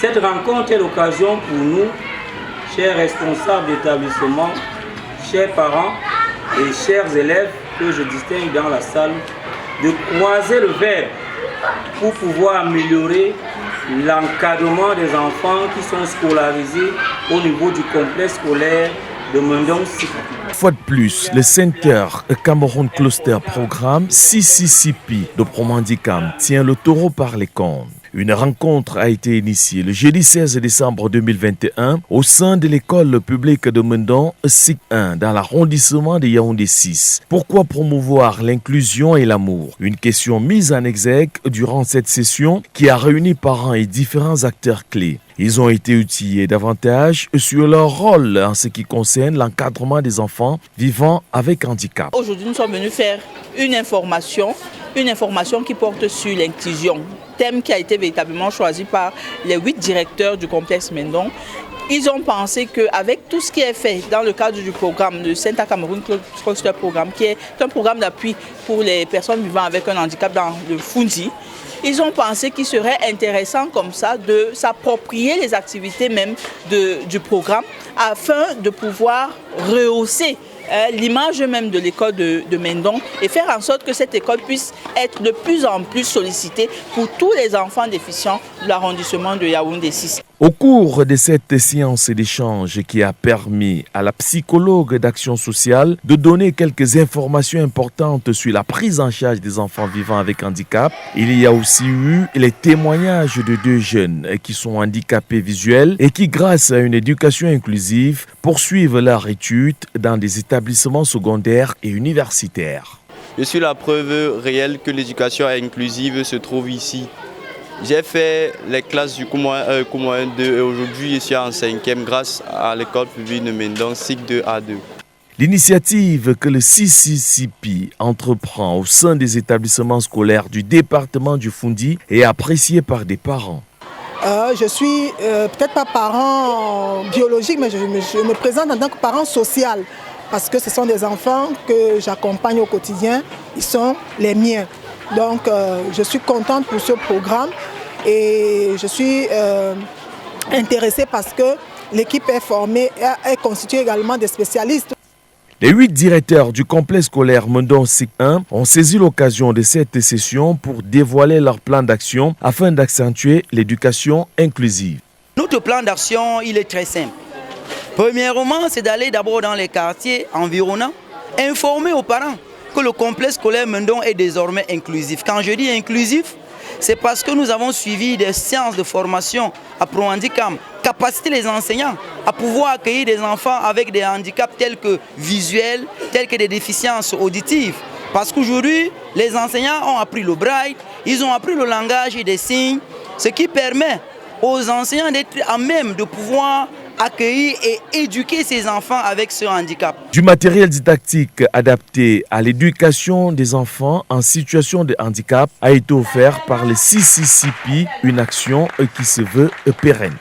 Cette rencontre est l'occasion pour nous, chers responsables d'établissement, chers parents et chers élèves que je distingue dans la salle, de croiser le verbe pour pouvoir améliorer l'encadrement des enfants qui sont scolarisés au niveau du complexe scolaire de Mendong Sik. Fois de plus, le Center Cameroun Cluster Programme CCCP de Promandicam tient le taureau par les cornes. Une rencontre a été initiée le jeudi 16 décembre 2021 au sein de l'école publique de Mendong Sik 1 dans l'arrondissement de Yaoundé 6. Pourquoi promouvoir l'inclusion et l'amour? Une question mise en exergue durant cette session qui a réuni parents et différents acteurs clés. Ils ont été outillés davantage sur leur rôle en ce qui concerne l'encadrement des enfants vivant avec handicap. Aujourd'hui, nous sommes venus faire une information qui porte sur l'inclusion, thème qui a été véritablement choisi par les 8 directeurs du complexe Mendong. Ils ont pensé qu'avec tout ce qui est fait dans le cadre du programme, le Center Cameroun Cluster Programme, qui est un programme d'appui pour les personnes vivant avec un handicap dans le Fundi, ils ont pensé qu'il serait intéressant comme ça de s'approprier les activités même du programme afin de pouvoir rehausser l'image même de l'école de Mendong et faire en sorte que cette école puisse être de plus en plus sollicitée pour tous les enfants déficients de l'arrondissement de Yaoundé 6. Au cours de cette séance d'échange qui a permis à la psychologue d'action sociale de donner quelques informations importantes sur la prise en charge des enfants vivant avec handicap, il y a aussi eu les témoignages de 2 jeunes qui sont handicapés visuels et qui, grâce à une éducation inclusive, poursuivent leur étude dans des établissements secondaires et universitaires. Je suis la preuve réelle que l'éducation inclusive se trouve ici. J'ai fait les classes du Cours 2 et aujourd'hui je suis en 5e grâce à l'école publique de Mendong Sik 2A2. L'initiative que le CCCP entreprend au sein des établissements scolaires du département du Fundi est appréciée par des parents. Je suis peut-être pas parent biologique, mais je me présente en tant que parent social parce que ce sont des enfants que j'accompagne au quotidien, ils sont les miens. Donc je suis contente pour ce programme et je suis intéressée parce que l'équipe est formée, est constituée également des spécialistes. Les 8 directeurs du complexe scolaire Mendong Sik 1 ont saisi l'occasion de cette session pour dévoiler leur plan d'action afin d'accentuer l'éducation inclusive. Notre plan d'action, il est très simple. Premièrement, c'est d'aller d'abord dans les quartiers environnants, informer aux parents que le complexe scolaire Mendong est désormais inclusif. Quand je dis inclusif, c'est parce que nous avons suivi des séances de formation à Pro-Handicap, capaciter les enseignants à pouvoir accueillir des enfants avec des handicaps tels que visuels, tels que des déficiences auditives. Parce qu'aujourd'hui, les enseignants ont appris le braille, ils ont appris le langage des signes, ce qui permet aux enseignants d'être à même de pouvoir accueillir et éduquer ces enfants avec ce handicap. Du matériel didactique adapté à l'éducation des enfants en situation de handicap a été offert par le CCCP, une action qui se veut pérenne.